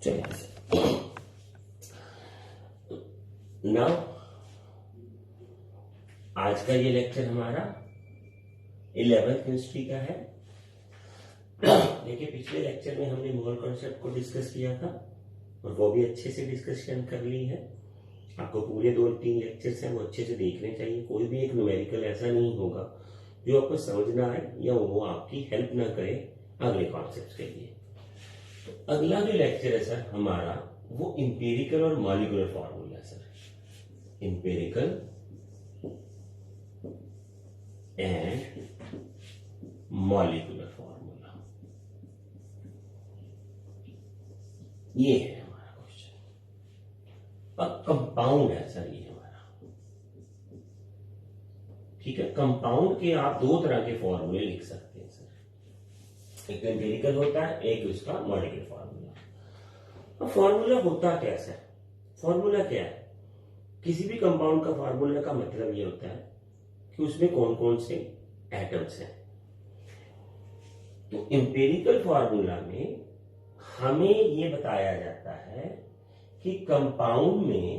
चलिए नाउ आज का ये लेक्चर हमारा 11th केमिस्ट्री का है। देखिए पिछले लेक्चर में हमने मोल कॉन्सेप्ट को डिस्कस किया था और वो भी अच्छे से डिस्कशन कर ली है। आपको पूरे 2-3 लेक्चर्स हैं वो अच्छे से देखने चाहिए। कोई भी एक न्यूमेरिकल ऐसा नहीं होगा जो आपको समझ ना आए या वो आपकी हेल्प ना करे अगले कॉन्सेप्ट के लिए। तो अगला जो लेक्चर है सर हमारा वो इंपेरिकल और मॉलिक्यूलर फॉर्मूला है sir. Empirical and molecular formula, ये है हमारा क्वेश्चन। अब कंपाउंड है सर ये हमारा, ठीक है। कंपाउंड के आप दो तरह के फॉर्मूले लिख सकते हैं सर, एक एम्पिरिकल होता है, एक उसका मॉलिक्यूलर फॉर्मूला। अब फॉर्मूला होता कैसा है? फॉर्मूला क्या है? किसी भी कंपाउंड का फॉर्मूला का मतलब ये होता है कि उसमें कौन कौन से एटम्स हैं। तो एम्पिरिकल फॉर्मूला में हमें ये बताया जाता है कि कंपाउंड में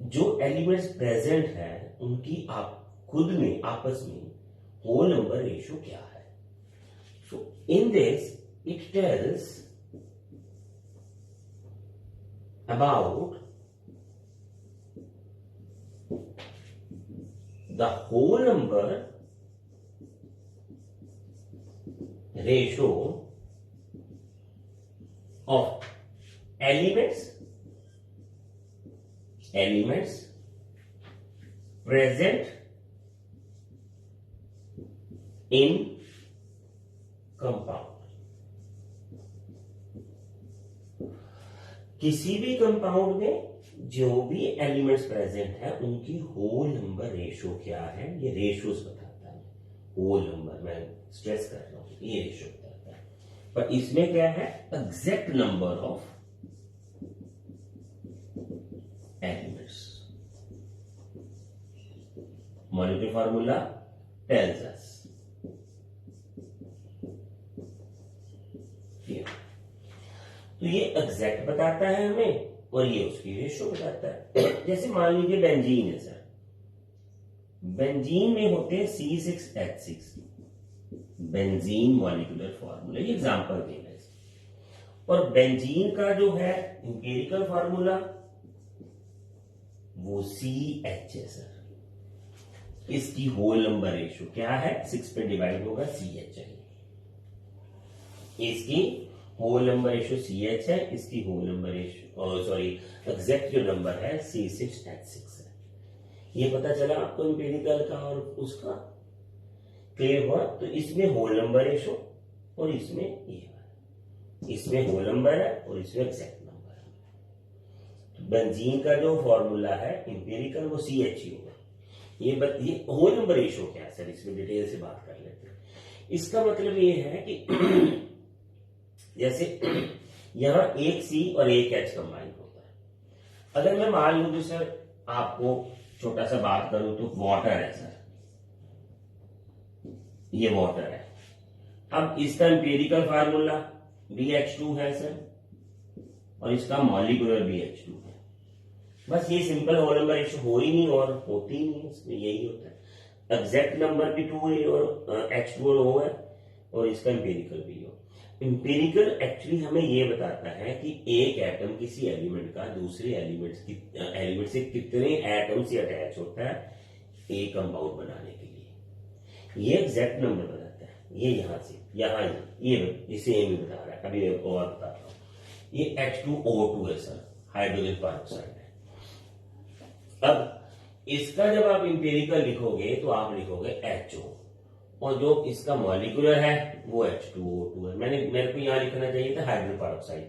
जो एलिमेंट्स प्रेजेंट है उनकी आप खुद में आपस में होल नंबर रेशियो क्या है। So in this it tells about the whole number ratio of elements present in compound। किसी भी कंपाउंड में जो भी एलिमेंट्स प्रेजेंट है उनकी होल नंबर रेशियो क्या है, ये रेशियोज बताता है। होल नंबर मैं स्ट्रेस कर रहा हूं, ये रेशियो बताता है। पर इसमें क्या है? Exact number of elements. Molecular formula tells us, तो ये एग्जैक्ट बताता है हमें और ये उसकी रेशियो बताता है। जैसे मान लीजिए बेंजीन है सर, बेंजीन में होते हैं C6H6, बेंजीन मॉलिक्यूलर फार्मूला, ये एग्जांपल देना है। और बेंजीन का जो है इंपेरिकल फार्मूला वो CH है सर। इसकी होल नंबर रेशियो क्या है? 6 पे डिवाइड होगा CH है। इसकी होल नंबर रेशियो CH है, इसकी whole number ratio sorry exact जो नंबर है C6H6 है। ये पता चला आपको इंपेरिकल का और उसका, क्लियर हुआ? तो इसमें होल नंबर रेशियो और इसमें ये है, इसमें होल नंबर है और इसमें एग्जैक्ट नंबर है। तो बेंजीन का जो फॉर्मूला है इंपेरिकल वो CH ही होगा। ये होल नंबर रेशियो क्या है सर, इसमें डिटेल से बात कर लेते हैं। इसका मतलब ये है कि जैसे यहां एक C और एक H कंबाइन होता है। अगर मैं मान लूं कि सर आपको छोटा सा बात करूं तो वाटर है सर, ये वाटर है। अब इसका एम्पिरिकल फार्मूला BH2 है सर और इसका मॉलिक्यूलर BH2 है। बस ये सिंपल होल नंबर रेशियो हो ही नहीं और होती ही नहीं, इसमें यही होता है। एग्जैक्ट नंबर भी 2 है और H2O है और इसका एम्पिरिकल भी हो। इंपेरिकल एक्चुअली हमें यह बताता है कि एक एटम किसी एलिमेंट का दूसरे एलिमेंट से कितने एटम से अटैच होता है एक कंपाउंड बनाने के लिए। ये एग्जैक्ट नंबर बताता है। ये यहां से यहां ये सेम ही बता रहा है। अभी और बताता हूं। ये H2O2 है सर, हाइड्रोजन पेरोक्साइड है। अब इसका जब आप इंपेरिकल लिखोगे तो आप लिखोगे HO और जो इसका मॉलिक्यूलर है वो H2O2 है। मेरे को यहां लिखना चाहिए था हाइड्रोजन पेरोक्साइड,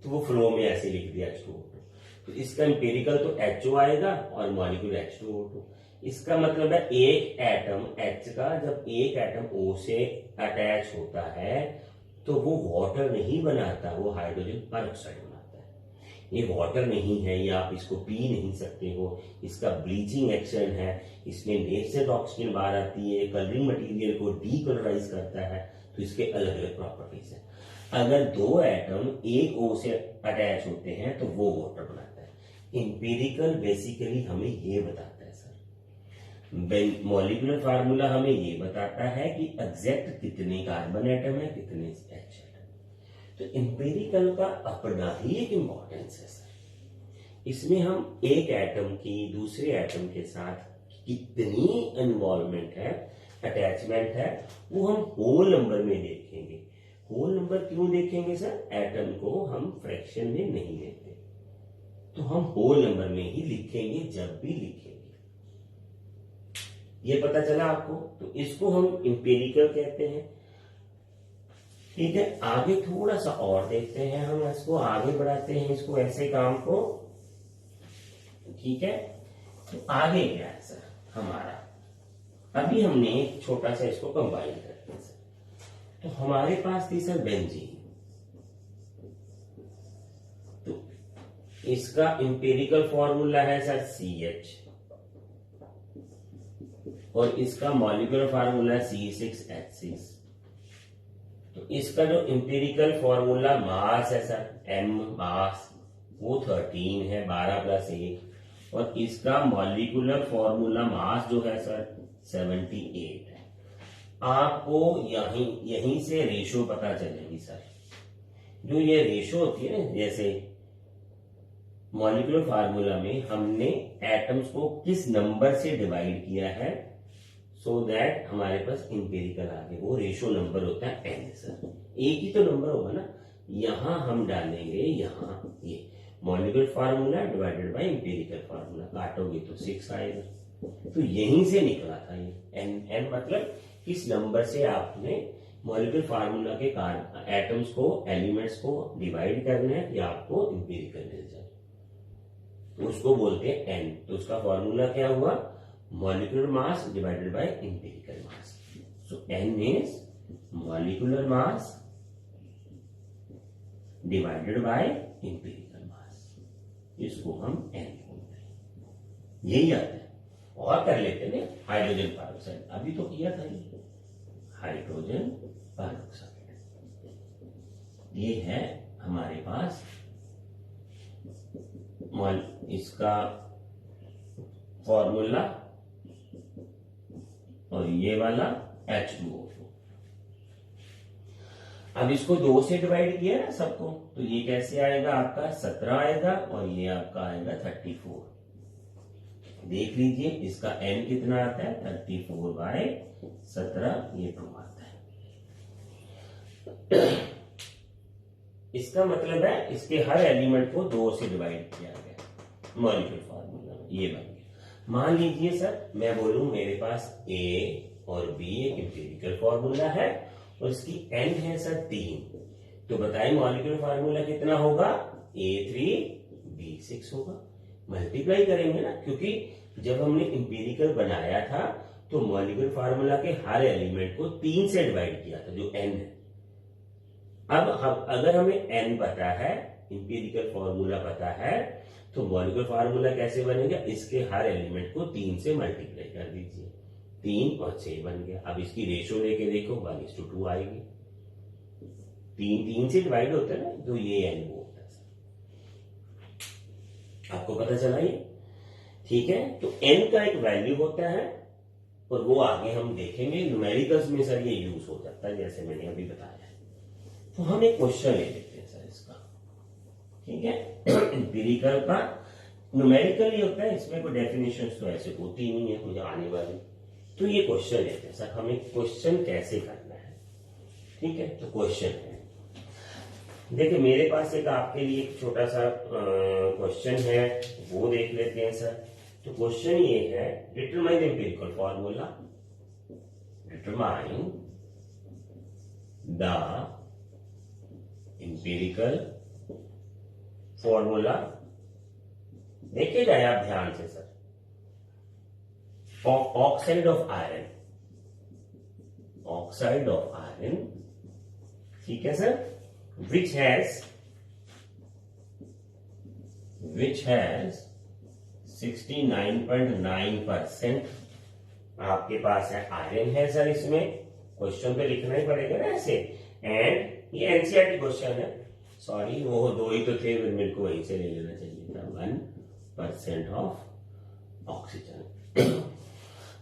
तो वो फ्लो में ऐसे लिख दिया H2O2। तो इसका इंपेरिकल तो HO आएगा और मॉलिक्यूलर H2O2। इसका मतलब है एक एटम H का जब एक एटम O से अटैच होता है तो वो वाटर नहीं बनाता, वो हाइड्रोजन पेरोक्साइड बनाता है। ये वाटर नहीं है, या आप इसको पी नहीं सकते हो। इसका ब्लीचिंग एक्शन है, इसमें नेचर ऑक्सीजन बाहर आती है, कलरिंग मटेरियल को डीकलराइज करता है। तो इसके अलग अलग प्रॉपर्टीज हैं। अगर दो एटम एक O से अटैच होते हैं तो वो वाटर बनाता है। इंपेरिकल बेसिकली हमें ये बताता है सर, मॉलिक्यूलर फार्मूला हमें ये बताता है कि एग्जैक्ट कितने कार्बन एटम है, कितने H एटम। तो इंपेरिकल का अपना ही एक इंपॉर्टेंस है सर। इसमें हम एक एटम की दूसरे एटम के साथ कितनी इन्वॉल्वमेंट है, अटैचमेंट है, वो हम होल नंबर में देखेंगे। होल नंबर क्यों देखेंगे सर? एटम को हम फ्रैक्शन में नहीं लेते, तो हम होल नंबर में ही लिखेंगे जब भी लिखेंगे। ये पता चला आपको? तो इसको हम इंपेरिकल कहते हैं। ठीक है, आगे थोड़ा सा और देखते हैं, हम इसको आगे बढ़ाते हैं, इसको ऐसे काम को। ठीक है, तो आगे क्या है सर हमारा? अभी हमने एक छोटा सा इसको कंबाइन करते हैं सर। तो हमारे पास थी सर बेंजीन, तो इसका इंपेरिकल फॉर्मूला है सर CH, और इसका मॉलिक्यूलर फार्मूला है C6H6। तो इसका जो इंपेरिकल फॉर्मूला मास है सर M मास, वो 13 है, 12 + 1, और इसका मॉलिक्यूलर फॉर्मूला मास जो है सर 78 है। आपको यहीं से रेशो पता चलेगी सर। जो ये रेशो होती है ना, जैसे मॉलिक्यूलर फार्मूला में हमने एटम्स को किस नंबर से डिवाइड किया है, सो दैट हमारे पास इंपेरिकल आ गए, वो रेशो नंबर होता है n सर। एक ही तो नंबर होगा ना, यहां हम डालेंगे, यहां ये molecular formula divided by empirical formula, काटोगे तो 6 आएगा। तो यहीं से निकला था ये n मतलब किस नंबर से आपने मॉलिक्यूलर फार्मूला के एटम्स को, एलिमेंट्स को डिवाइड करना है कि आपको इंपेरिकल मिल जाए, तो उसको बोलते हैं n। तो उसका फॉर्मूला क्या हुआ? Molecular mass divided by empirical mass. So n is molecular mass divided by empirical mass, इसको हम n बोलते हैं। यही आता है। और कर लेते हैं हाइड्रोजन पेरोक्साइड, अभी तो किया था ये हाइड्रोजन पेरोक्साइड। ये है हमारे पास इसका फॉर्मूला, और ये वाला H2O। अब इसको 2 से डिवाइड किया ना सबको, तो ये कैसे आएगा? आपका 17 आएगा, और ये आपका आएगा 34। देख लीजिए इसका n कितना आता है, 34/17, ये 2 आता है। इसका मतलब है इसके हर एलिमेंट को 2 से डिवाइड किया गया मॉलिक्यूलर फार्मूला में, ये बन गया। मान लीजिए सर मैं बोलूं मेरे पास A और B एक इंपेरिकल फार्मूला है, और इसकी n है सर 3, तो बताइए मॉलिक्यूलर फार्मूला कितना होगा? A3B6 होगा। मल्टीप्लाई करेंगे ना, क्योंकि जब हमने इंपेरिकल बनाया था तो मॉलिक्यूलर फार्मूला के हर एलिमेंट को 3 से डिवाइड किया था, जो n है। अब अगर हमें n पता है, इंपेरिकल फार्मूला पता है, तो मॉलिक्यूलर फार्मूला कैसे बनेगा? इसके हर एलिमेंट को 3 से मल्टीप्लाई कर दीजिए, 3 और 6 बन गया। अब इसकी रेशो लेके देखो, 1:2 आएगी। 3 से डिवाइड होता है ना, तो ये n वो होता है। आपको पता चला ये? ठीक है, तो n का एक वैल्यू होता है, और वो आगे हम देखेंगे न्यूमेरिकल्स में सर ये यूज हो जाता है, जैसे मैंने अभी बताया है। तो हम एक क्वेश्चन ले लेते हैं सर इसका। ठीक है, इंपेरिकल का न्यूमेरिकल ही होता है, इसमें कोई डेफिनेशन तो ऐसे होती नहीं है मुझे आने वाली। तो ये क्वेश्चन लेते हैं सर, हमें क्वेश्चन कैसे करना है। ठीक है, तो क्वेश्चन है, देखिए मेरे पास एक आपके लिए एक छोटा सा क्वेश्चन है, वो देख लेते हैं सर। तो क्वेश्चन ये है, determine empirical formula, determine the empirical formula. देखिए जाए आप ध्यान से sir, oxide of iron, oxide of iron, ठीक है सर, which has 69.9% आपके पास है आयरन है सर। इसमें क्वेश्चन पे लिखना ही पड़ेगा ना ऐसे, एंड ये एनसीईआरटी क्वेश्चन है, सॉरी वो दो ही तो थे, फिर मेरे को वहीं से ले लेना चाहिए था। 1% ऑफ ऑक्सीजन।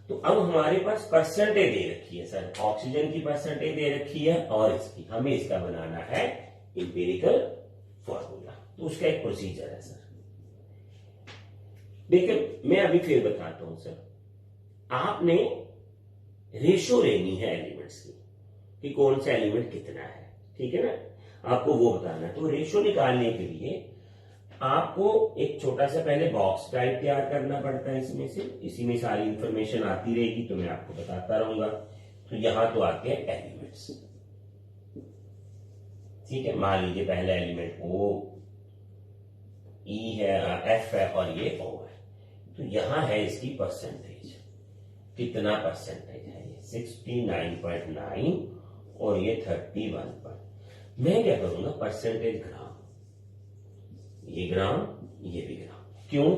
तो अब हमारे पास परसेंटेज दे रखी है सर, ऑक्सीजन की परसेंटेज दे रखी है और इसकी, हमें इसका बनाना है इंपेरिकल फॉर्मूला। तो उसका एक प्रोसीजर है सर। देखिए मैं अभी फिर बताता हूं सर, आपने रेशो लेनी है एलिमेंट्स की कि कौन सा एलिमेंट कितना है, ठीक है ना, आपको वो बताना है। तो रेशो निकालने के लिए आपको एक छोटा सा पहले बॉक्स टाइप तैयार करना पड़ता है, इसमें से इसी में सारी इंफॉर्मेशन आती रहेगी, तो मैं आपको बताता रहूंगा। तो यहां तो आते हैं एलिमेंट्स, ठीक है। मान लीजिए पहला एलिमेंट ओ ई है, एफ है और ये ओ है। तो यहां है इसकी परसेंटेज, कितना परसेंटेज है ये 69.9 और ये 31 पर। मैं क्या करूंगा, परसेंटेज ग्राम, ये ग्राम ये भी ग्राम। क्यों?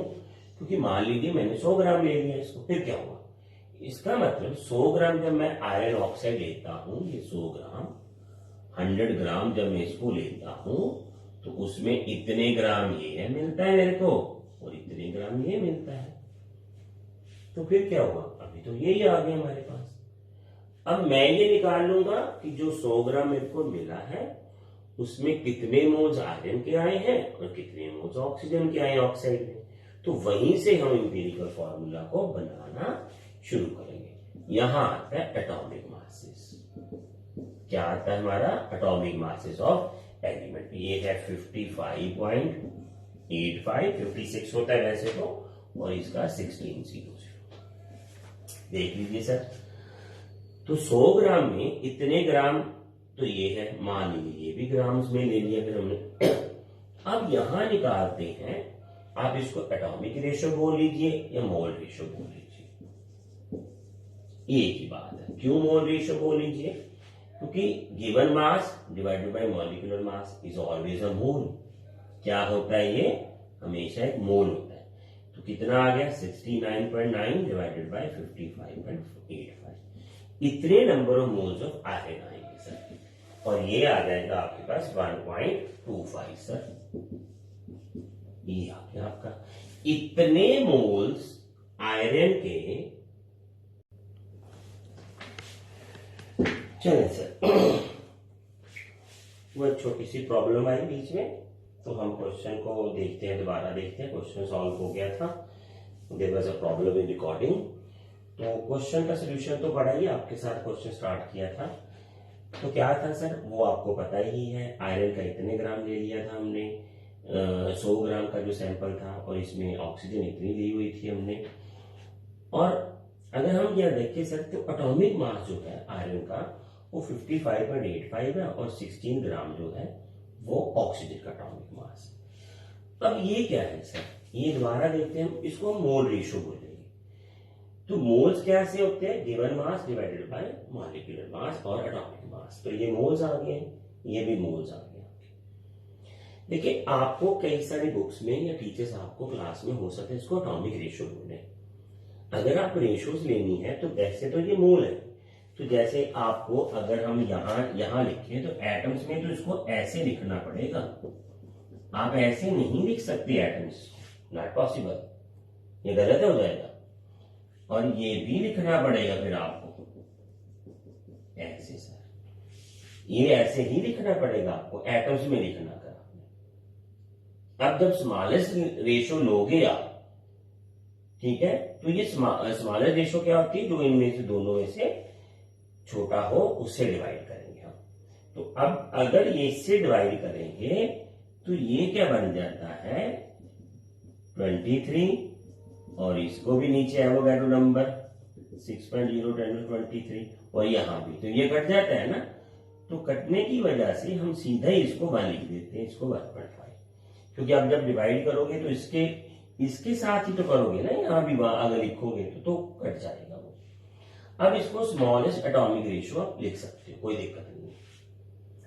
क्योंकि मान लीजिए मैंने 100 ग्राम ले लिया इसको, फिर क्या हुआ, इसका मतलब 100 ग्राम जब मैं आयरन ऑक्साइड लेता हूं, ये 100 ग्राम 100 ग्राम जब मैं इसको लेता हूं तो उसमें इतने ग्राम ये मिलता है मेरे को और इतने ग्राम ये मिलता है। तो फिर क्या हुआ, अभी तो यही आ गया हमारे पास। अब मैं ये निकाल लूंगा कि जो 100 ग्राम मेरे को मिला है उसमें कितने मोल्स आयरन के आए हैं और कितने मोल्स ऑक्सीजन के आए ऑक्साइड में। तो वहीं से हम इंपीरिकल फॉर्मूला को बनाना शुरू करेंगे। यहां आता है एटॉमिक मासेस। क्या आता है हमारा, एटॉमिक मासेस ऑफ एलिमेंट। ये है 55.85, 56 होता है वैसे तो, और इसका 1600। देख लीजिए सर, तो 100 ग्राम में इतने ग्राम, तो ये है, मान लीजिए ये भी ग्राम्स में ले लिया फिर हमने। अब यहां निकालते हैं, आप इसको एटॉमिक रेशो बोल लीजिए या मोल रेशो बोल लीजिए, एक ही बात है। क्यों मोल रेशो बोल लीजिए, क्योंकि given mass divided by molecular mass is always a mole. क्या होता है ये, हमेशा एक मोल होता है। तो कितना आ गया, 69.9 डिवाइडेड बाय 55.85, इतने number of moles of iron आएंगे सर। और ये आ जाएगा आपके पास 1.25 सर, ये आ गया आपका। इतने मोल्स आयरन के, चले सर वो एक छोटी सी प्रॉब्लम आई बीच में, तो हम क्वेश्चन को देखते हैं, दोबारा देखते हैं। क्वेश्चन सॉल्व हो गया था, there was a problem in recording. तो क्वेश्चन का सोल्यूशन तो बड़ा ही आपके साथ क्वेश्चन स्टार्ट किया था। तो क्या था सर, वो आपको पता ही है, आयरन का इतने ग्राम ले लिया था हमने, 100 ग्राम का जो सैंपल था, और इसमें ऑक्सीजन इतनी ली हुई थी हमने। और अगर हम यह देखें सर, तो एटॉमिक मास जो है आयरन का वो 55.85 है और 16 ग्राम जो है वो ऑक्सीजन का एटॉमिक मास। अब ये क्या है सर, ये दोबारा देखते हैं हम, इसको मोल रेशो बोलेंगे। तो मोल्स कैसे होते हैं, given mass divided by molecular मास और एटॉमिक मास। तो ये मोल्स आ गए, ये भी मोल्स आ गए। देखिए आपको कई सारी बुक्स में या टीचर्स आपको क्लास में हो सकते हैं इसको एटॉमिक रेशो बोले। अगर आप रेशोज लेनी है तो वैसे तो ये मोल है, तो जैसे आपको अगर हम यहां लिखें तो एटम्स में तो इसको ऐसे लिखना पड़ेगा, आप ऐसे नहीं लिख सकते एटम्स, नॉट पॉसिबल, ये गलत हो जाएगा। और ये भी लिखना पड़ेगा फिर आपको ऐसे सर, ये ऐसे ही लिखना पड़ेगा आपको, एटम्स में लिखना कर। अब जब स्मॉलेस्ट रेशो लोगे आप, ठीक है, तो ये स्मॉलेस्ट रेशो क्या होती है, जो इनमें से दोनों में से छोटा हो उससे डिवाइड करेंगे हम। तो अब अगर ये इससे डिवाइड करेंगे तो ये क्या बन जाता है 23, और इसको भी नीचे एवोगाड्रो नंबर 6.01023, और यहां भी तो ये कट जाता है ना। तो कटने की वजह से हम सीधा ही इसको 1 लिख देते हैं, इसको 1.5, क्योंकि आप जब डिवाइड करोगे तो इसके साथ ही तो करोगे ना, यहां भी अगर लिखोगे तो कट जाएगा वो। अब इसको स्मॉलेस्ट एटॉमिक रेशियो आप लिख सकते हो, कोई दिक्कत नहीं है।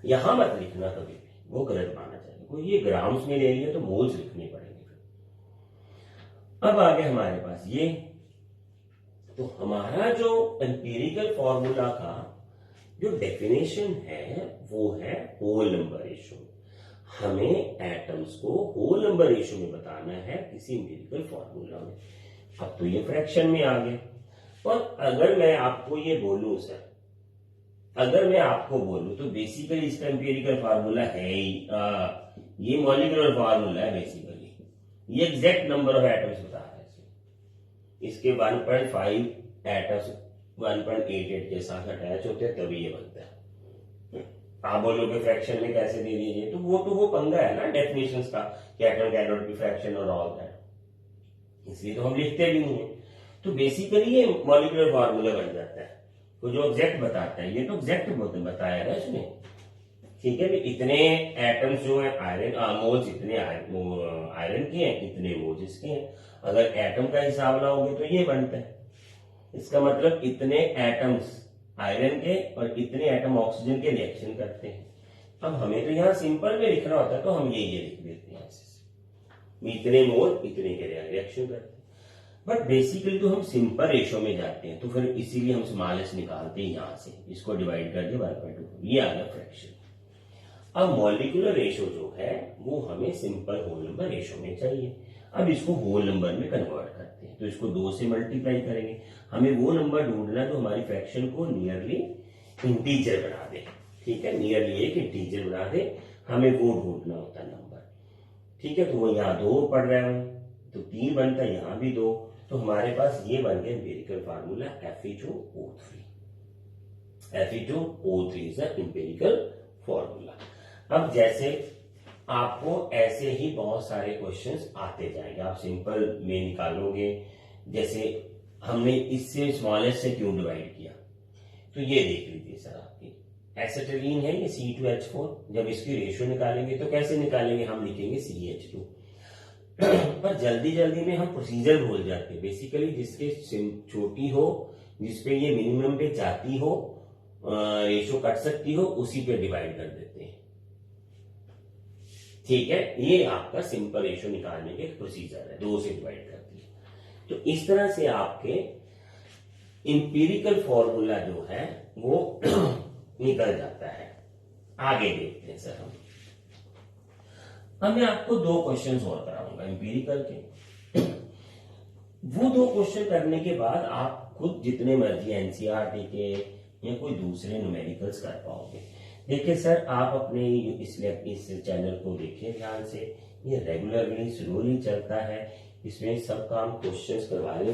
यहां मत लिखना कभी भी, वो गलत माना जाएगा। कोई ये ग्राम्स में ले लिया तो मोल्स लिखने पड़ेंगे। अब आगे हमारे पास ये, तो हमारा जो एम्पिरिकल फॉर्मूला का जो डेफिनेशन है वो है होल नंबर रेशो। हमें एटम्स को होल नंबर रेशो में बताना है किसी एम्पिरिकल फॉर्मूला में। अब तो ये फ्रैक्शन में आ गया। और अगर मैं आपको ये बोलूं सर, अगर मैं आपको बोलूं तो बेसिकली इसका एम्पिरिकल फार्मूला है ही ये मॉलिक्यूलर फार्मूला है बेसिकली। ये एग्जैक्ट नंबर ऑफ एटम्स बता रहा है। इसके 1.5 एटम्स 1.88 के साथ अटैच होते हैं तभी ये बनता है। आप बोलोगे फ्रैक्शन में कैसे दे दीजिए, तो वो पंगा है ना डेफिनेशंस का कि atom can not be fraction और ऑल दैट, इसलिए तो हम लिखते भी नहीं है। तो बेसिकली ये मॉलिक्यूलर फार्मूला बन जाता है तो जो एग्जैक्ट बताता है। ये तो एग्जैक्ट बताया ना इसमें, ठीक है। इतने एटम्स जो है आयरन मोल्स इतने आयरन के हैं, इतने मोल्स इसके हैं। अगर एटम का हिसाब लाओगे तो ये बनता है। इसका मतलब इतने एटम्स आयरन के और इतने एटम ऑक्सीजन के रिएक्शन करते हैं। अब हमें तो यहाँ सिंपल में लिखना होता है तो हम ये लिख देते हैं ऐसे, इतने मोल इतने के रिएक्शन करते हैं। बट बेसिकली तो हम सिंपल रेशो में जाते हैं, तो फिर इसीलिए हम स्मॉलेस्ट निकालते हैं यहाँ से, इसको डिवाइड करके 1/2, ये आ गया फ्रैक्शन। अब मॉलिक्यूलर रेशो जो है वो हमें सिंपल होल नंबर रेशो में चाहिए। अब इसको होल नंबर में कन्वर्ट करते हैं, तो इसको 2 से मल्टीप्लाई करेंगे। हमें वो नंबर ढूंढना जो हमारी फ्रैक्शन को नियरली इंटीजर बना दे, ठीक है, नियरली एक इंटीजर बना दे, हमें वो ढूंढना होता है नंबर, ठीक है। तो वो यहाँ 2 पढ़ रहे हैं तो 3 बनता है, यहाँ भी 2, तो हमारे पास ये बन गया empirical formula Fe2O3। Fe2O3 is the empirical formula. अब जैसे आपको ऐसे ही बहुत सारे क्वेश्चंस आते जाएंगे, आप सिंपल में निकालोगे। जैसे हमने इससे स्मॉलेस्ट से क्यों डिवाइड किया, तो ये देख लीजिए सर, आपकी एसिटिलीन है ये C2H4, जब इसकी रेशियो निकालेंगे तो कैसे निकालेंगे, हम लिखेंगे CH2। पर जल्दी जल्दी में हम प्रोसीजर भूल जाते हैं। बेसिकली जिसके छोटी हो, जिसपे ये मिनिमम पे जाती हो, रेशियो कट सकती हो, उसी पे डिवाइड कर देते हैं, ठीक है। ये आपका सिंपल रेशियो निकालने के प्रोसीजर है, 2 से डिवाइड करती है। तो इस तरह से आपके इंपीरिकल फॉर्मूला जो है वो निकल जाता है। आगे देखते हैं सर हम। अब मैं आपको 2 क्वेश्चंस और कराऊंगा इंपीरिकल के। वो 2 क्वेश्चन करने के बाद आप खुद जितने मर्जी एनसीईआरटी के या कोई दूसरे न्यूमेरिकल्स कर पाओगे। देखिए सर, आप अपने इस चैनल को देखिए ध्यान से, ये रेगुलरली स्लोली चलता है। इसमें सब काम क्वेश्चंस करवाए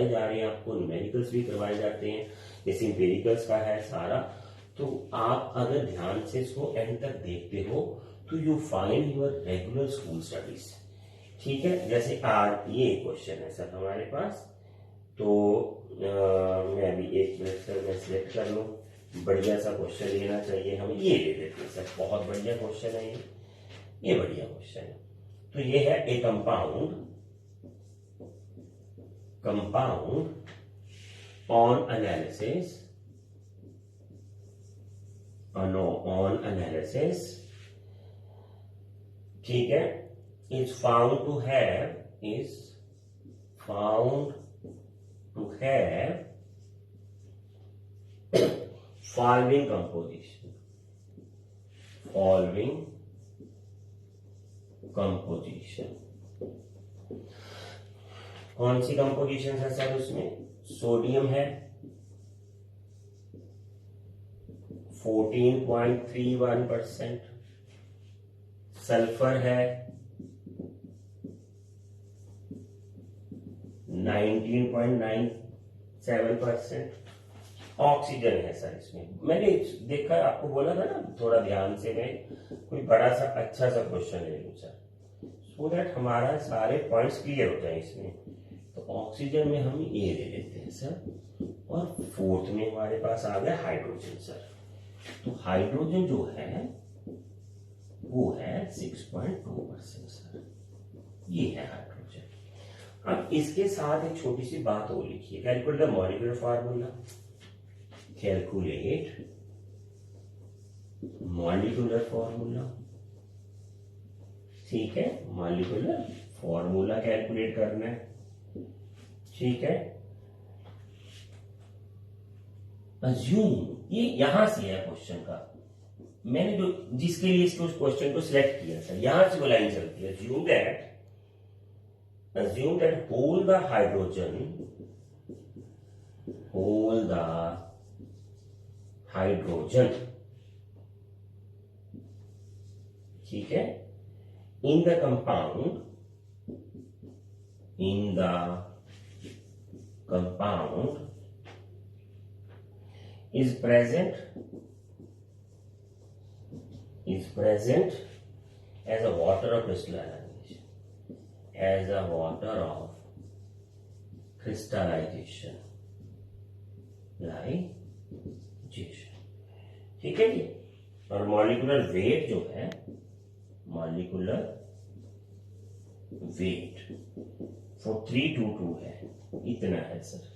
जा रहे हैं, आपको न्यूमेरिकल्स भी करवाए जाते हैं, जैसे इंपीरिकल्स का है सारा। तो आप अगर ध्यान से इसको एंड तक देखते हो तो you find your regular school studies, ठीक है। जैसे आज ये क्वेश्चन है सर हमारे पास, तो मैं अभी एक मिनट सर मैं सिलेक्ट कर लूं, बढ़िया सा क्वेश्चन लेना चाहिए हमें। ये ले लेते हैं सर, बहुत बढ़िया क्वेश्चन है ये बढ़िया क्वेश्चन है। तो ये है ए कंपाउंड ऑन एनालिसिस ठीक है, is found to have following composition। कौन सी कंपोजिशन है सर उसमें? सोडियम है 14.31%, सल्फर है 19.97%, ऑक्सीजन है सर इसमें। मैंने देखा, आपको बोला था ना थोड़ा ध्यान से मैं कोई बड़ा सा अच्छा सा क्वेश्चन ले लूं सर, सो दैट हमारा सारे पॉइंट्स क्लियर हो जाए इसमें। तो ऑक्सीजन में हम ये ले लेते हैं सर, और 4th में हमारे पास आ गया हाइड्रोजन सर। तो हाइड्रोजन जो है वो है 6.2% सर, ये है हाइड्रोजन। अब इसके साथ एक छोटी सी बात और लिखिए, calculate the molecular formula. Calculate molecular formula, ठीक है, मॉलिक्यूलर फार्मूला कैलकुलेट करना है, ठीक है। अज्यूम, ये यहां से है क्वेश्चन का, मैंने जो जिसके लिए इसको क्वेश्चन को सिलेक्ट किया था, यहां से वो लाइन चलती है, assume that whole the hydrogen, ठीक है, in the compound is present as a water of crystallization, ठीक है जी। और मॉलिक्यूलर वेट जो है, मॉलिक्यूलर वेट 4322 है, इतना है सर।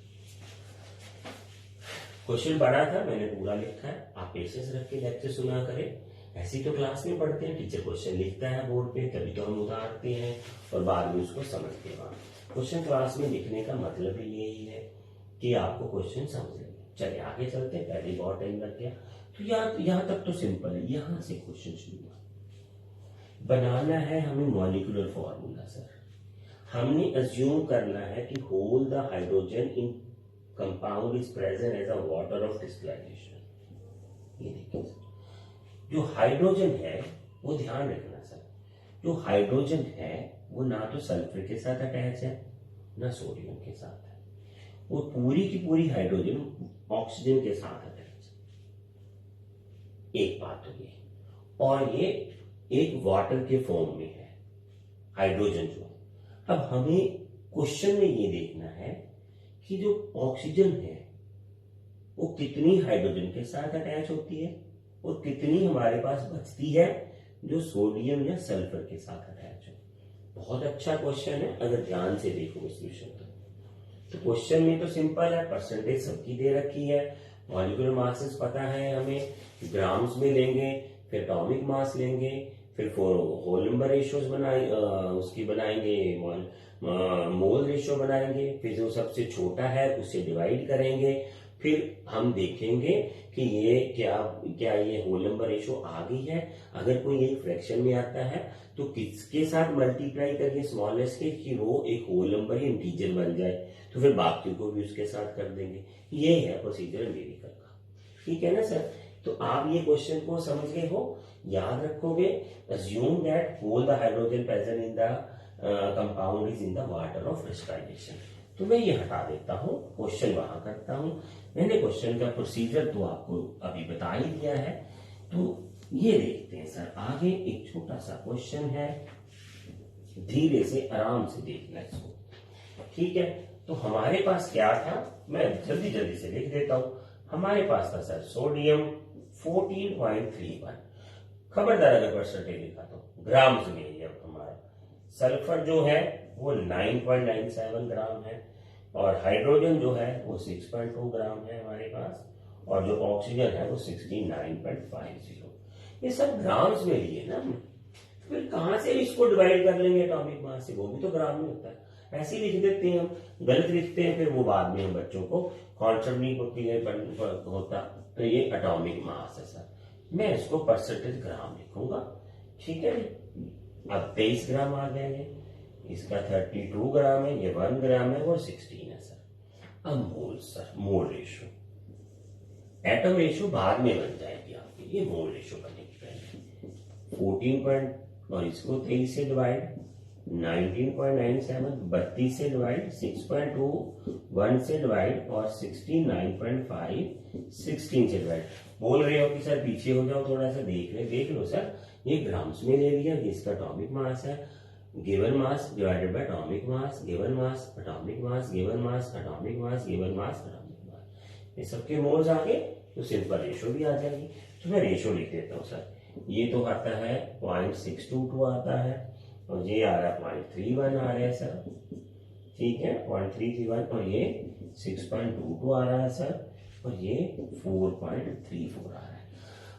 क्वेश्चन बड़ा था, मैंने पूरा लिखा है, आप पेशेंस रख के लेक्चर सुना करें। ऐसी तो क्लास में पढ़ते हैं, टीचर क्वेश्चन लिखता है बोर्ड पे, तभी तो हम उतारते हैं और बाद में उसको समझते हैं। क्वेश्चन क्लास में लिखने का मतलब ही यही है कि आपको क्वेश्चन समझ लेंगे। चलिए आगे चलते हैं, पहले बहुत टाइम लग गया। तो यहाँ तक तो सिंपल है, यहां से क्वेश्चन शुरू हुआ। बनाना है हमें मॉलिक्यूलर फॉर्मूला सर। हमने अज्यूम करना है कि whole the hydrogen in compound is present as a water of crystallization. ये देखिए सर, जो हाइड्रोजन है वो ध्यान रखना सर, जो हाइड्रोजन है वो ना तो सल्फर के साथ अटैच है ना सोडियम के साथ है, वो पूरी की पूरी हाइड्रोजन ऑक्सीजन के साथ अटैच है। एक बात तो ये, और ये एक वाटर के फॉर्म में है हाइड्रोजन जो। अब हमें क्वेश्चन में ये देखना है कि जो ऑक्सीजन है वो कितनी हाइड्रोजन के साथ अटैच होती है और कितनी हमारे पास बचती है जो सोडियम या सल्फर के साथ अटैच हो। बहुत अच्छा क्वेश्चन है अगर ध्यान से देखो इस विषय को। तो क्वेश्चन में तो सिंपल है, परसेंटेज सबकी दे रखी है, मॉलिक्यूलर मासेस पता है हमें, ग्राम्स में लेंगे, फिर एटॉमिक मास लेंगे, फिर होल नंबर रेशियोज उसकी बनाएंगे, मोल रेशियो बनाएंगे, फिर जो सबसे छोटा है उससे डिवाइड करेंगे, फिर हम देखेंगे कि ये क्या ये होल नंबर रेशियो आ गई है। अगर कोई एक फ्रैक्शन में आता है तो किसके साथ मल्टीप्लाई करिए स्मॉलेस्ट के कि वो एक होल नंबर ही इंटीजर बन जाए, तो फिर बाकी को भी उसके साथ कर देंगे। ये है प्रोसीजर एम्पिरिकल का, ठीक है ना सर। तो आप ये क्वेश्चन को समझ गए हो, याद रखोगे। Assume that whole the hydrogen present in the compound is in the water of crystallization. तो मैं ये हटा देता हूं, क्वेश्चन वहां करता हूं। मैंने क्वेश्चन का प्रोसीजर तो आपको अभी बता ही दिया है। तो ये देखते हैं सर आगे, एक छोटा सा क्वेश्चन है, धीरे से आराम से देखना इसको, ठीक है। तो हमारे पास क्या था, मैं जल्दी जल्दी से लिख देता हूं। हमारे पास था सर सोडियम 14.31, खबरदार अगर परसेंटेज लिखा तो ग्राम्स में ही। अब हमारा सल्फर जो है वो 9.97 ग्राम है, और हाइड्रोजन जो है वो 6.2 ग्राम है हमारे पास, और जो ऑक्सीजन है वो 69.50। ये सब ग्राम्स में लिए ना हमने, फिर कहां से इसको डिवाइड कर लेंगे एटॉमिक मास से, वो भी तो ग्राम में होता है। ऐसे ही लिख देते हैं हम, गलत लिखते हैं, फिर वो बाद में हम बच्चों को कॉन्सेप्ट नहीं होता। तो ये एटॉमिक मास है सर, मैं इसको परसेंटेज ग्राम लिखूंगा, ठीक है। अब 23 ग्राम आ गए हैं, इसका 32 ग्राम है, ये 1 ग्राम है, वो 16 है सर। अब mole sir, mole ratio, atom ratio बाद में बन जाएगी आपकी, ये मोल रेशो बनेगी पहले। 14 और इसको 23 से डिवाइड, 19.97 32 से डिवाइड, 6.2 1 से डिवाइड, और 69.5 16 से डिवाइड। बोल रहे हो कि सर पीछे हो जाओ, थोड़ा सा देख लो सर, ये ग्राम्स में ले लिया, ये इसका एटॉमिक मास है, given mass divided bye atomic mass, given mass atomic mass, given mass atomic mass, given mass atomic mass, ये सबके मोल्स आ गए तो सिंपल रेशो भी आ जाएगी। तो मैं रेशो लिख देता हूँ सर, ये तो आता है 0.622 आता है, और ये आ रहा है 0.31 आ रहा है सर, ठीक है 0.331, और ये 6.22 आ रहा है सर, और ये 4.34 आ रहा है।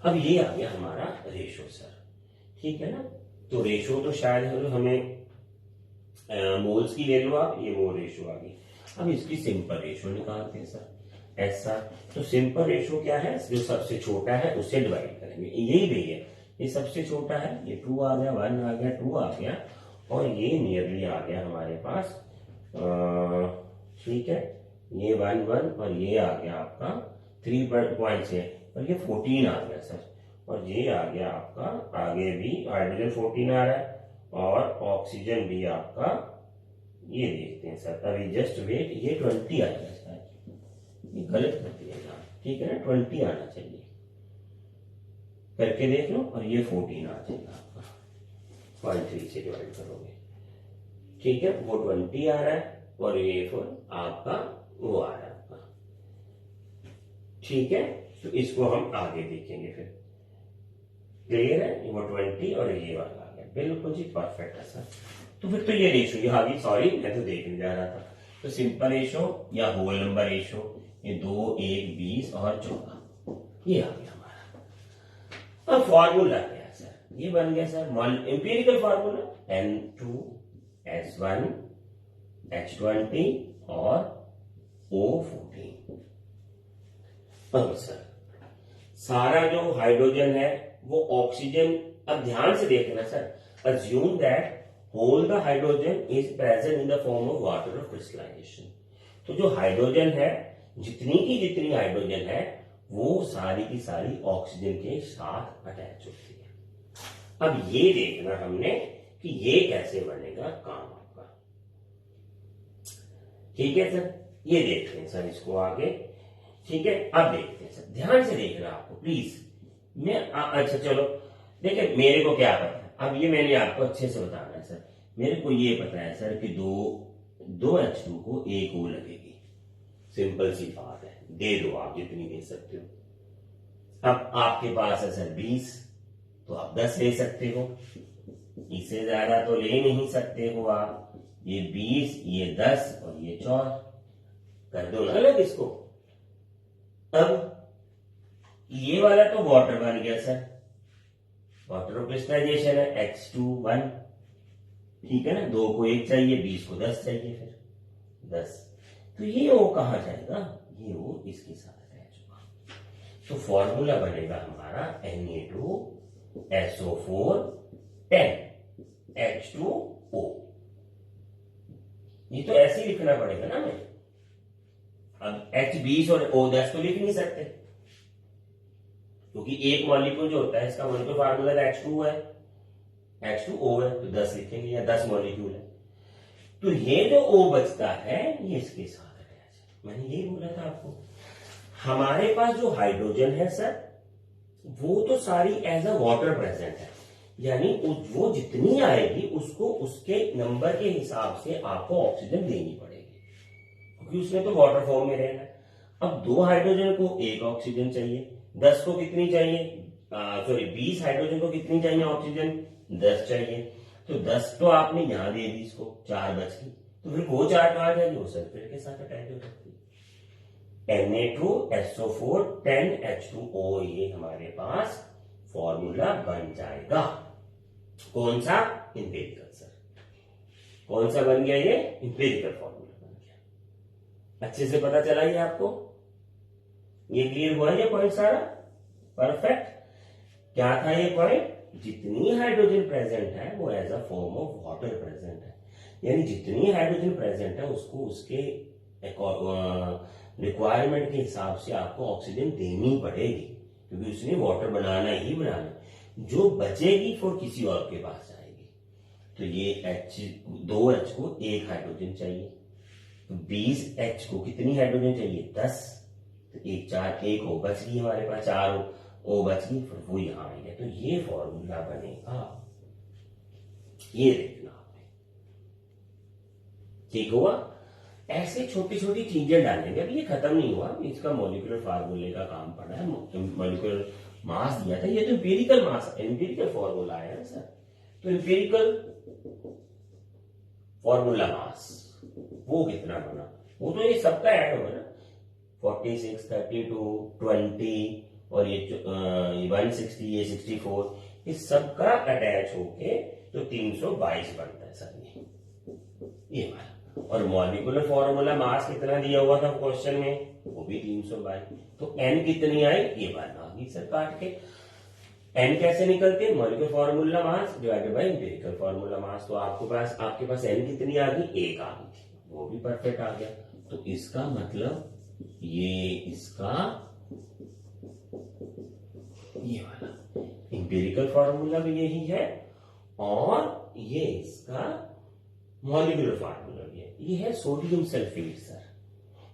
अब ये आ गया हमारा रेशो सर, ठीक है ना। तो रेशो तो शायद हमें मोल्स की ले लो आप, ये मोल रेशो आ गई। अब इसकी सिंपल रेशो निकालते हैं सर। ऐसा। तो सिंपल रेशो क्या है, जो सबसे छोटा है उससे डिवाइड करेंगे, यही भैया ये सबसे छोटा है, ये 2 आ गया, 1 आ गया, 2 आ गया, और ये नियरली आ गया हमारे पास, ठीक है, ये 1 1 और ये आ गया आपका 3.6 और ये 14 आ गया सर, और ये आ गया आपका आगे भी हाइड्रोजन 14 आ रहा है और ऑक्सीजन भी आपका, ये देखते हैं सर अभी जस्ट वेट, ये 20 आएगा सर, ये गलत कर दिया, ठीक है ना, 20 आना चाहिए, करके देख लो, और ये 14 आ जाएगा आपका, 0.3 से डिवाइड करोगे, ठीक है, वो 20 आ रहा है और ये आपका वो आ रहा है आपका, ठीक है। तो इसको हम आगे देखेंगे फिर, क्लियर है, वो 20 और ये वाला आ गया, बिल्कुल जी परफेक्ट है सर। तो फिर तो ये रेशो ये आ गई, सॉरी मैं तो देखने जा रहा था, तो सिंपल रेशो या होल नंबर रेशो, ये 2 1 20 और 14, ये आ गया हमारा। अब फॉर्मूला क्या है सर, ये बन गया sir empirical formula, N2S1 H20 और O14। अब सर सारा जो हाइड्रोजन है वो ऑक्सीजन, अब ध्यान से देखना sir, assume that whole the hydrogen is present in the form of water of crystallization। तो जो हाइड्रोजन है, जितनी की जितनी हाइड्रोजन है वो सारी की सारी ऑक्सीजन के साथ अटैच होती है। अब ये देखना हमने कि ये कैसे बनेगा काम आपका, ठीक है सर, ये देखते हैं सर इसको आगे, ठीक है। अब देखते हैं सर, ध्यान से देखना आपको प्लीज, मैं अच्छा चलो देखिए, मेरे को क्या पता है, अब ये मैंने आपको अच्छे से बताना है सर, मेरे को ये पता है सर कि दो H2 को एक O लगेगी, सिंपल सी बात है, दे दो आप जितनी दे सकते हो। अब आपके पास है सर 20, तो आप 10 ले सकते हो, इससे ज्यादा तो ले नहीं सकते हो आप, ये 20 ये 10 और ये 4 कर दो ना अलग इसको। अब ये वाला तो वाटर बन गया सर, वाटर क्रिस्टलाइजेशन है, H2 1, ठीक है ना, 2 को 1 चाहिए, 20 को 10 चाहिए, फिर 10, तो ये O कहां जाएगा, ये O इसके साथ अटैच होगा, तो फॉर्मूला बनेगा हमारा Na2SO4 10 H2O। ये तो ऐसे ही लिखना पड़ेगा ना मैं, अब H20 और O10 तो लिख नहीं सकते, क्योंकि एक मॉलिक्यूल जो होता है इसका मॉलिक्यूल फार्मूला H2 है, H2O है, तो 10 लिखेंगे, या 10 मॉलिक्यूल है, तो ये जो O बचता है ये इसके साथ अटैच है। मैंने यही बोला था आपको, हमारे पास जो हाइड्रोजन है सर वो तो सारी एज अ वाटर प्रेजेंट है, यानी वो जितनी आएगी उसको उसके नंबर के हिसाब से आपको ऑक्सीजन देनी पड़ेगी, क्योंकि उसमें तो वाटर फॉर्म में रहना है। अब 2 हाइड्रोजन को 1 ऑक्सीजन चाहिए, 10 को कितनी चाहिए, सॉरी 20 हाइड्रोजन को कितनी चाहिए ऑक्सीजन, 10 चाहिए, तो 10 तो आपने यहां दे दी इसको, 4 बच गई, तो फिर वो 4 कहां जाएगी, वो सल्फेट के साथ अटैच हो सकती है। Na2SO4 10 H2O, ये हमारे पास फॉर्मूला बन जाएगा, कौन सा, इंपेरिकल सर, कौन सा बन गया, ये इंपेरिकल फॉर्मूला बन गया। अच्छे से पता चला ये आपको, ये क्लियर हुआ ये पॉइंट सारा, परफेक्ट। क्या था ये पॉइंट, जितनी हाइड्रोजन प्रेजेंट है वो as a form of water present है, यानी जितनी हाइड्रोजन प्रेजेंट है उसको उसके रिक्वायरमेंट के हिसाब से आपको ऑक्सीजन देनी पड़ेगी, क्योंकि उसने वाटर बनाना ही बनाना, जो बचेगी फिर किसी और के पास जाएगी। तो ये 2H को 1 हाइड्रोजन चाहिए, तो 20H को कितनी हाइड्रोजन चाहिए, 10, तो 1 4 1 O बच गई हमारे पास, 4 O बच गई, फिर वो यहां आएगा, तो ये फॉर्मूला बनेगा, ये देखना आपने, ठीक हुआ। ऐसे छोटी छोटी चीजें डालेंगे, अभी ये खत्म नहीं हुआ, इसका मॉलिक्यूलर फार्मूले का काम पड़ा है, मॉलिक्यूलर मास दिया था, ये तो एम्पिरिकल मास, एम्पिरिकल फॉर्मूला है ना सर, तो एम्पिरिकल फॉर्मूला मास वो कितना बना, वो तो ये सबका ऐड होगा ना, 46 32 20 और ये 160 ये 64, इस सबका अटैच होके तो 322 बनता है सर, ये वाला और मॉलिक्यूलर फॉर्मूला मास कितना दिया हुआ था क्वेश्चन में, वो भी 322। तो एन कितनी आई, ये बात आ गई सर काट के। एन कैसे निकलते, मॉलिक्यूलर फॉर्मूला मास divided bye empirical formula mass. तो आपके पास एन कितनी आ गई, 1 आ गई थी, वो भी परफेक्ट आ गया। तो इसका मतलब ये वाला एम्पिरिकल फॉर्मूला भी यही है और ये इसका मॉलिक्यूलर फार्मूला भी है। ये है सोडियम सल्फेट सर,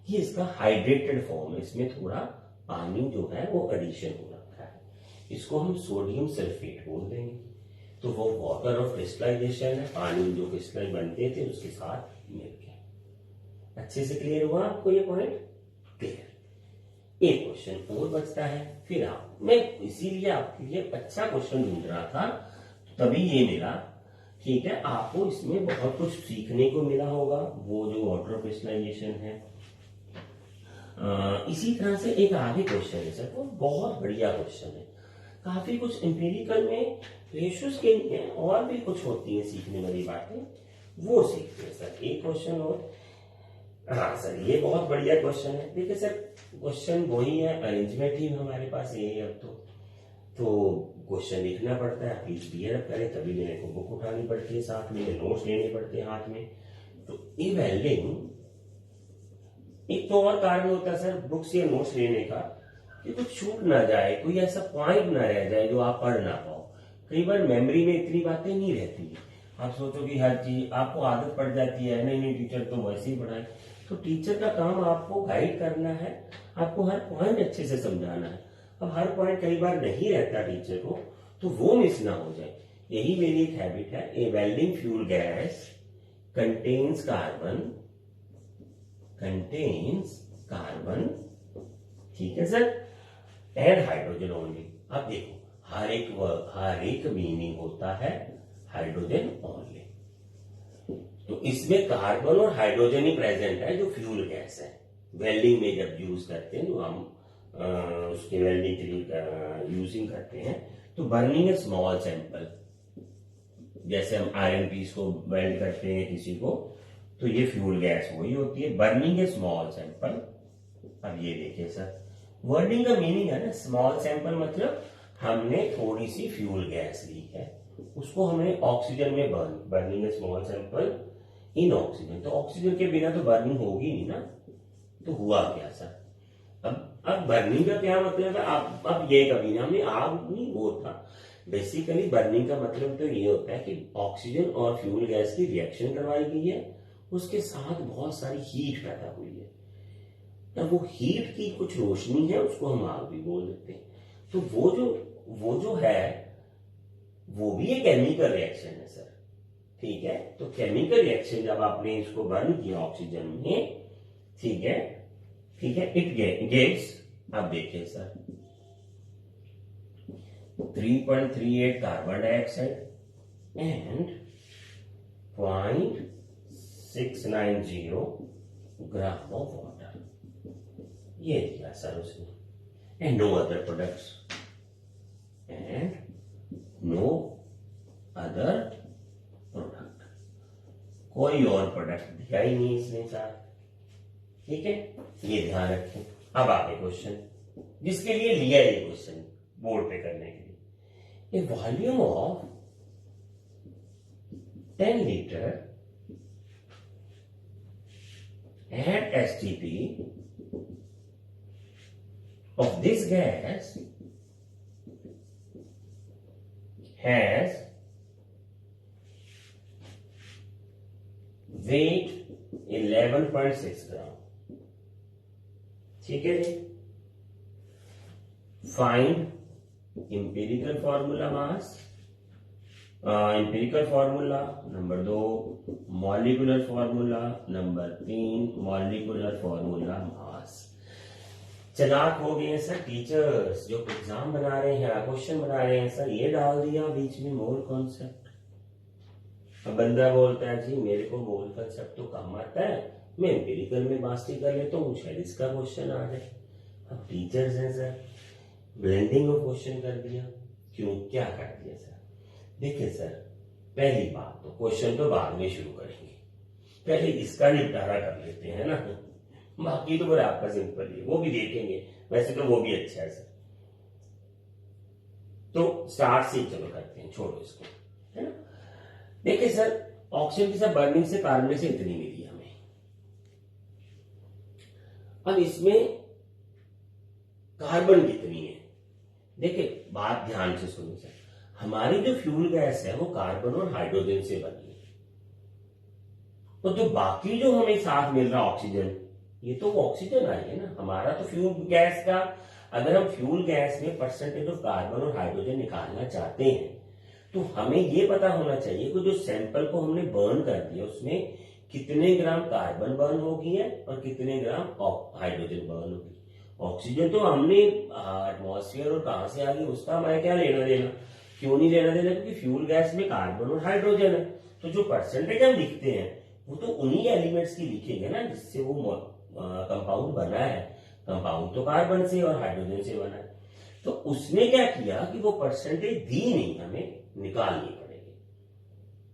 ये इसका हाइड्रेटेड फॉर्म है, इसमें थोड़ा पानी जो है वो एडिशन हो रखा है, इसको हम सोडियम सल्फेट बोल देंगे। तो वो वाटर ऑफ क्रिस्टलाइजेशन है, पानी जो क्रिस्टलाइन बनते थे उसके साथ मिल गया। अच्छे से क्लियर हुआ आपको ये पॉइंट, क्लियर। एक क्वेश्चन और बचता है, फिर मैं इसीलिए आपके लिए अच्छा क्वेश्चन ढूंढ रहा था, तभी ये मिला। ठीक है, आपको इसमें बहुत कुछ सीखने को मिला होगा, वो जो वाटर क्रिस्टलाइजेशन है। इसी तरह से एक आगे क्वेश्चन है सर, वो बहुत बढ़िया क्वेश्चन है, काफी कुछ एम्पिरिकल में रेशियोज के लिए और भी कुछ होती है सीखने वाली बातें, वो सीखते हैं सर। एक क्वेश्चन और, हाँ सर ये बहुत बढ़िया क्वेश्चन है। देखिए सर क्वेश्चन वही है, अरेंजमेंट ही हमारे पास ये है। अब तो क्वेश्चन लिखना पड़ता है, प्लीज क्लियर करें, तभी मेरे को बुक उठानी पड़ती है, साथ में नोट्स लेने पड़ते हैं हाथ में। तो इवैल्यूएटिंग एक तो और कारण होता है सर बुक्स या नोट्स लेने का, कि कुछ छूट ना जाए, कोई ऐसा पॉइंट ना रह जाए जो आप पढ़ ना पाओ। कई बार मेमोरी में इतनी बातें नहीं रहती है, आप सोचो कि हर चीज आपको आदत पड़ जाती है, नहीं टीचर तो वैसे ही पढ़ाए। तो टीचर का काम आपको गाइड करना है, आपको हर पॉइंट अच्छे से समझाना है। अब हर पॉइंट कई बार नहीं रहता टीचर को, तो वो मिस ना हो जाए। यही मेरी एक हैबिट है। A welding fuel gas contains carbon, ठीक है सर, एंड हाइड्रोजन ओनली। अब देखो हर एक मीनिंग होता है हाइड्रोजन ओनली। तो इसमें कार्बन और हाइड्रोजन ही प्रेजेंट है, जो फ्यूल गैस है। वेल्डिंग में जब यूज करते हैं, जो हम उसके वेल्डिंग के लिए यूजिंग करते हैं, तो बर्निंग ए स्मॉल सैंपल, जैसे हम आयरन पीस को वेल्ड करते हैं किसी को, तो ये फ्यूल गैस वही होती है, बर्निंग ए स्मॉल सैंपल। अब ये देखिए सर, वर्डिंग का मीनिंग है ना, स्मॉल सैंपल मतलब हमने थोड़ी सी फ्यूल गैस ली है, उसको हमने ऑक्सीजन में बर्निंग ए स्मॉल सैंपल इन ऑक्सीजन। तो ऑक्सीजन के बिना तो बर्निंग होगी नहीं ना, तो हुआ क्या सर, अब बर्निंग का क्या मतलब है, अब ये कभी ना हमने आग नहीं वो था। बेसिकली बर्निंग का मतलब तो ये होता है कि ऑक्सीजन और फ्यूल गैस की रिएक्शन करवाई गई है, उसके साथ बहुत सारी हीट पैदा हुई है, अब वो हीट की कुछ रोशनी है, उसको हम आग भी बोल देते हैं। तो वो जो है वो भी एक केमिकल रिएक्शन है सर, ठीक है। तो केमिकल रिएक्शन जब आपने इसको बर्न किया ऑक्सीजन में, ठीक है, इट गिव्स, अब देखिए sir 3.38 carbon dioxide and 0.690 gram of water, ये दिया सर उसने, एंड नो अदर प्रोडक्ट्स, कोई और प्रोडक्ट दिया ही नहीं इसने सर, ठीक है, ये ध्यान रखें। अब आगे क्वेश्चन, जिसके लिए लिया ये क्वेश्चन बोर्ड पे करने के लिए, a volume of 10 litre at STP of this gas has weight 11.6 gram, ठीक है जी। Find empirical formula mass, empirical formula number 2, molecular formula number 3, molecular formula mass. चलाक हो गए सर टीचर्स, जो एग्जाम बना रहे हैं, क्वेश्चन बना रहे हैं सर, ये डाल दिया बीच में मोल कॉन्सेप्ट। अब बंदा बोलता है जी मेरे को मोल कॉन्सेप्ट तो कम आता है, मैं इंपेरिकल में मास्टरी कर लेता हूँ, शायद इसका क्वेश्चन आ जाए। अब टीचर्स हैं सर, ब्लेंडिंग ऑफ क्वेश्चन कर दिया, क्यों, क्या कर दिया सर। देखिए सर, पहली बात तो क्वेश्चन तो बाद में शुरू करेंगे, पहले इसका निपटारा कर लेते हैं ना, बाकी तो बड़ा आपका सिंपल ही है, वो भी देखेंगे, वैसे तो वो भी अच्छा है सर। तो स्टार्ट से चलो करते हैं, छोड़ो इसको, है ना। देखिए सर, ऑक्सीजन के साथ बर्निंग से कार्बन से इतनी मिली हमें। अब इसमें कार्बन कितनी है, देखिए बात ध्यान से सुनो सर, हमारी जो फ्यूल गैस है वो कार्बन और हाइड्रोजन से बनी है, और जो बाकी जो हमें साथ मिल रहा ऑक्सीजन, ये तो वो ऑक्सीजन आई है ना। हमारा तो फ्यूल गैस का, अगर हम फ्यूल गैस में परसेंटेज ऑफ कार्बन और हाइड्रोजन निकालना चाहते हैं तो हमें ये पता होना चाहिए कि जो सैंपल को हमने बर्न कर दिया उसमें कितने ग्राम कार्बन बर्न होगी है और कितने ग्राम हाइड्रोजन बर्न होगी। ऑक्सीजन तो हमने एटमॉस्फेयर और कहां से आ गई उसका हमें क्या लेना देना, क्यों नहीं लेना देना, क्योंकि फ्यूल गैस में कार्बन और हाइड्रोजन है। तो जो परसेंटेज हम लिखते हैं वो तो उन्हीं एलिमेंट्स की लिखेंगे ना जिससे वो कंपाउंड बना है। कंपाउंड तो कार्बन से और हाइड्रोजन से बना है। तो उसने क्या किया कि वो परसेंटेज दी नहीं, हमें निकालनी पड़ेगी।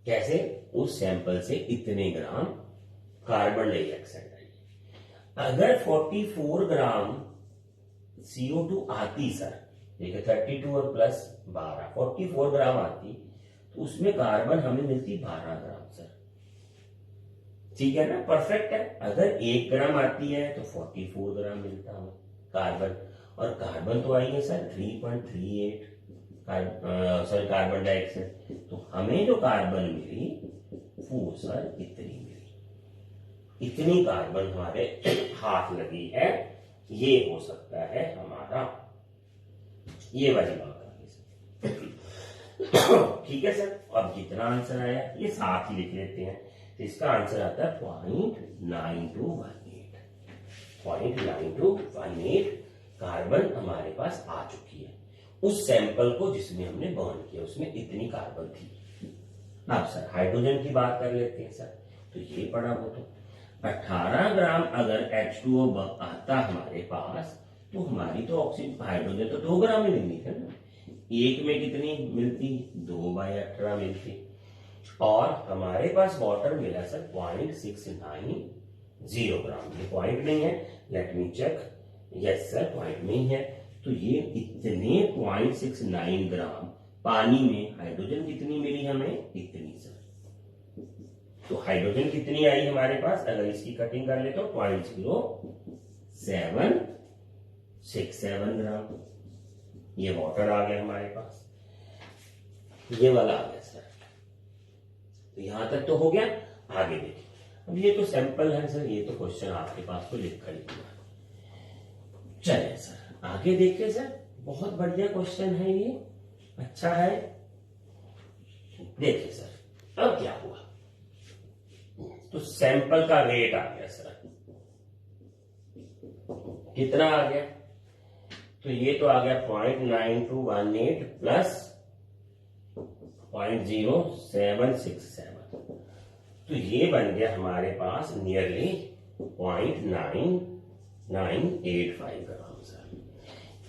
कैसे, उस सैंपल से इतने ग्राम कार्बन डाइऑक्साइड आई। अगर 44 ग्राम CO2 आती सर, देखिए 32 और प्लस 12 44 ग्राम आती, तो उसमें कार्बन हमें मिलती 12 ग्राम सर, ठीक है ना, परफेक्ट है। अगर 1 ग्राम आती है तो 44 ग्राम मिलता हमें कार्बन, और कार्बन तो आई है सर 3.38 सर कार्बन डाइऑक्साइड, तो हमें जो कार्बन मिली वो सर इतनी मिली, इतनी कार्बन हमारे हाथ लगी है। ये हो सकता है हमारा, ये वाली बात आ गई सर। ठीक है सर, अब कितना आंसर आया ये साथ ही लिख लेते हैं। इसका आंसर आता है 0.9218 कार्बन हमारे पास आ चुकी है। उस सैंपल को जिसमें हमने बर्न किया उसमें इतनी कार्बन थी। अब सर हाइड्रोजन की बात कर लेते हैं सर, तो ये पड़ा वो तो 18 ग्राम अगर H2O आता हमारे पास तो हमारी तो ऑक्सीजन हाइड्रोजन तो 2 ग्राम ही मिलनी है ना, एक में कितनी मिलती 2/18 मिलती, और हमारे पास वाटर मिला सर 0.690 ग्राम। ये पॉइंट नहीं है, let me check, yes sir point नहीं है, तो ये इतने 0.69 ग्राम पानी में हाइड्रोजन कितनी मिली हमें, इतनी सर। तो हाइड्रोजन कितनी आई हमारे पास, अगर इसकी कटिंग कर ले तो 0.0767 ग्राम। ये वाटर आ गया हमारे पास, ये वाला आ गया सर। तो यहां तक तो हो गया, आगे देखिए। अब ये तो सैंपल है सर, ये तो क्वेश्चन आपके पास तो लिखा ही हुआ। चलिए सर आगे देखिए सर, बहुत बढ़िया क्वेश्चन है ये, अच्छा है। देखिए सर अब क्या हुआ, तो सैंपल का वेट आ गया सर, कितना आ गया, तो ये तो आ गया 0.9218 प्लस 0.0767, तो ये बन गया हमारे पास नियरली 0.9985 ग्राम सर।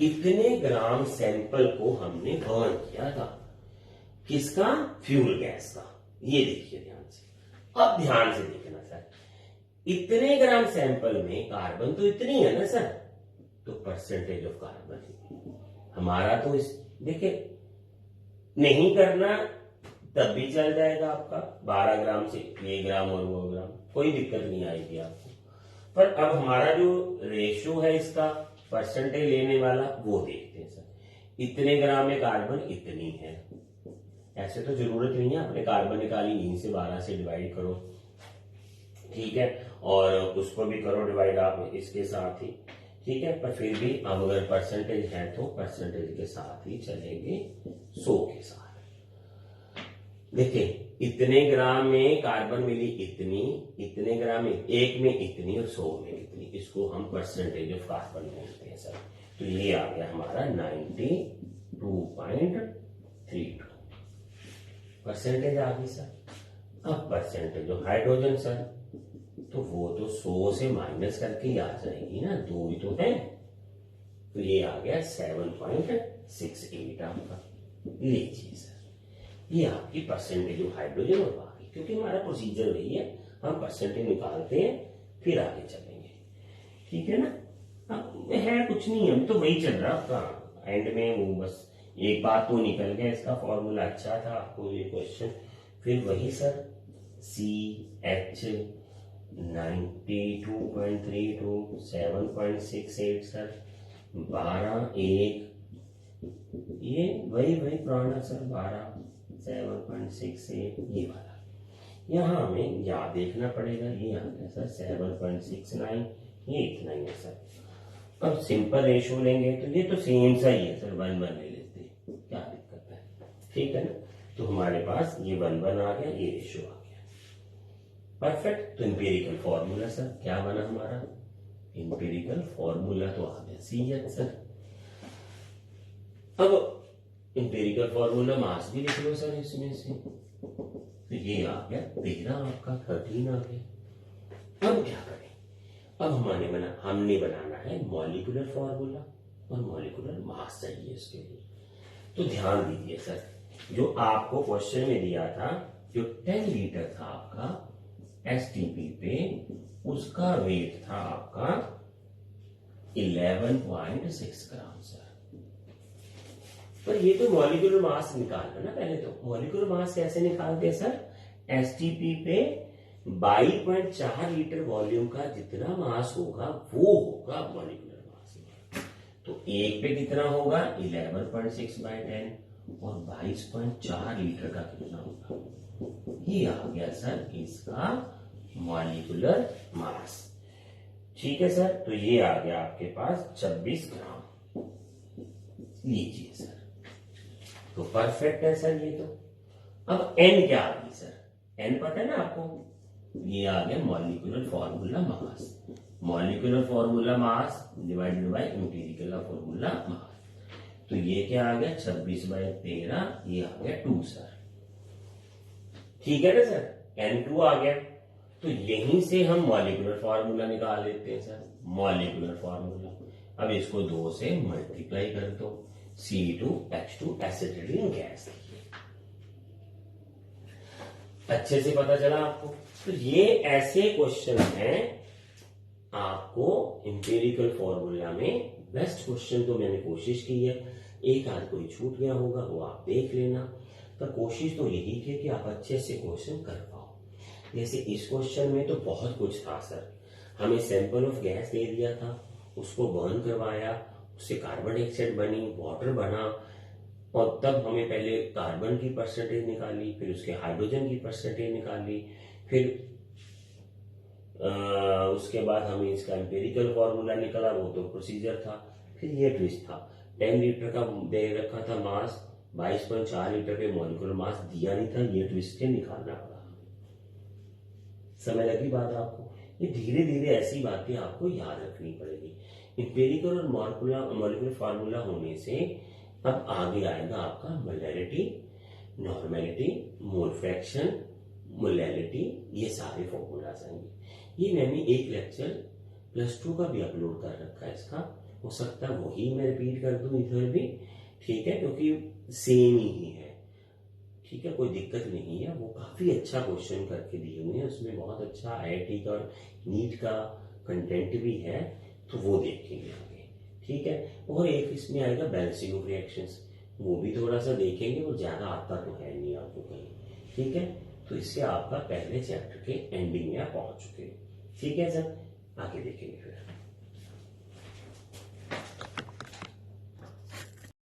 इतने ग्राम सैंपल को हमने बर्न किया था, किसका, फ्यूल गैस का। ये देखिए ध्यान से, अब ध्यान से देखना सर, इतने ग्राम सैंपल में कार्बन तो इतनी है ना सर, तो परसेंटेज ऑफ कार्बन हमारा तो इस देखिए नहीं करना तब भी चल जाएगा आपका, 12 ग्राम से 1 ग्राम और 2 ग्राम कोई दिक्कत नहीं आएगी आपको। पर अब हमारा जो रेशियो है इसका परसेंटेज लेने वाला वो देखते हैं सर, इतने ग्राम में कार्बन इतनी है, ऐसे तो जरूरत नहीं है, आपने कार्बन निकाली यहीं से 12 से डिवाइड करो, ठीक है, और उसको भी करो डिवाइड आप इसके साथ ही, ठीक है, पर फिर भी अब अगर परसेंटेज है तो परसेंटेज के साथ ही चलेंगे 100 के साथ। देखिए इतने ग्राम में कार्बन मिली इतनी, इतने ग्राम में, एक में इतनी और 100 में इतनी, इसको हम परसेंटेज ऑफ कार्बन बोलते हैं सर। तो ये आ गया हमारा 92.32 परसेंटेज आ गई सर। अब परसेंटेज ऑफ हाइड्रोजन सर, तो वो तो 100 से माइनस करके ही आ जाएगी ना, 2 ही तो है, तो ये आ गया 7.68 आपका। लीजिए सर, ये आपकी परसेंटेज ऑफ हाइड्रोजन और बाकी, क्योंकि हमारा प्रोसीजर वही है, हम परसेंटेज निकालते हैं फिर आगे चलेंगे, ठीक है ना। अब है कुछ नहीं, हम तो वही चल रहा आपका एंड में, वो बस एक बात तो निकल गया, इसका फॉर्मूला अच्छा था आपको ये क्वेश्चन, फिर वही सर CH 92.32 7.68 सर 12 ये वही पुराना सर 12 7.68 ये वाला, यहाँ हमें याद देखना पड़ेगा, ये आ गया सर 7.69, ये इतना ही है सर। अब सिंपल रेशो लेंगे तो ये तो सेम सा ही है सर, 1 1 ले लेते हैं, क्या दिक्कत है, ठीक है ना। तो हमारे पास ये 1 1 आ गया, ये रेशो आ गया, परफेक्ट। तो इंपेरिकल फॉर्मूला सर क्या बना हमारा, इंपेरिकल फॉर्मूला तो आ गया CH सर। अब इंपेरिकल फॉर्मूला मास भी लिख लो सर इसमें से, तो ये आ गया 13 आपका 13 आ गया। अब क्या करें, अब हमने बनाना है मॉलिक्यूलर फॉर्मूला और मॉलिक्यूलर मास चाहिए इसके लिए। तो ध्यान दीजिए सर, जो आपको क्वेश्चन में दिया था, जो 10 लीटर था आपका STP पे, उसका वेट था आपका 11.6 ग्राम सर। पर ये तो मॉलिक्यूलर मास निकालना ना, पहले तो मॉलिक्यूलर मास कैसे निकालते हैं सर, STP पे 22.4 लीटर वॉल्यूम का जितना मास होगा वो होगा मॉलिक्यूलर मास। तो एक पे कितना होगा 11.6/10 और 22.4 लीटर का कितना होगा, ये आ गया सर इसका मॉलिक्यूलर मास, ठीक है सर। तो ये आ गया आपके पास 26 ग्राम, लीजिए सर, तो परफेक्ट है सर ये तो। अब N क्या आ गई सर, N पता है ना आपको, ये आ गया molecular formula mass, molecular formula mass divided by empirical formula मास। तो ये क्या आ गया 26/13, ये आ गया 2 सर, ठीक है ना सर, N2 आ गया। तो यहीं से हम मॉलिक्यूलर फॉर्मूला निकाल लेते हैं सर, मॉलिक्यूलर फॉर्मूला। अब इसको 2 से मल्टीप्लाई कर दो, C2H2 एसिटिलीन गैस, अच्छे से पता चला आपको। तो ये ऐसे क्वेश्चन हैं, आपको इंपेरिकल फॉर्मूला में बेस्ट क्वेश्चन तो मैंने कोशिश की है, एक आध कोई छूट गया होगा वो आप देख लेना, पर कोशिश तो यही थी कि आप अच्छे से क्वेश्चन कर पाओ। जैसे इस क्वेश्चन में तो बहुत कुछ था सर, हमें सैंपल ऑफ गैस दे दिया था, उसको बर्न करवाया, उससे कार्बन डाइऑक्साइड बनी, वाटर बना, और तब हमें पहले कार्बन की परसेंटेज निकाली, फिर उसके हाइड्रोजन की परसेंटेज निकाली, फिर उसके बाद हमें इसका एम्पेरिकल फॉर्मूला निकला, वो तो प्रोसीजर था। फिर ये ट्विस्ट था, 10 लीटर का दे रखा था मास, 22.4 लीटर पे मॉलिक्यूलर मास दिया नहीं था, ये ट्विस्ट के निकालना पड़ा। समझ लगी बात आपको, ये धीरे धीरे ऐसी बातें आपको याद रखनी पड़ेगी। एम्पेरिकल और मॉलिक्यूलर फार्मूला होने से अब आगे आएगा आपका molarity, normality, mole fraction, molality, ये सारे फॉर्मूलाज आएंगे। ये मैंने एक लेक्चर +2 का भी अपलोड कर रखा है, इसका हो सकता है वही मैं रिपीट कर दूं इधर भी, ठीक है, क्योंकि सेम ही है, ठीक है, कोई दिक्कत नहीं है। वो काफी अच्छा क्वेश्चन करके दिए हुए हैं, उसमें बहुत अच्छा IIT का और नीट का कंटेंट भी है, तो वो देखेंगे आगे, ठीक है। और एक इसमें आएगा बैलेंसिंग ऑफ रिएक्शंस, वो भी थोड़ा सा देखेंगे, वो ज्यादा आता तो है नहीं आपको कहीं, ठीक है। तो इससे आपका पहले चैप्टर के एंडिंग में आप पहुंच चुके हैं, ठीक है सर, आगे देखेंगे फिर।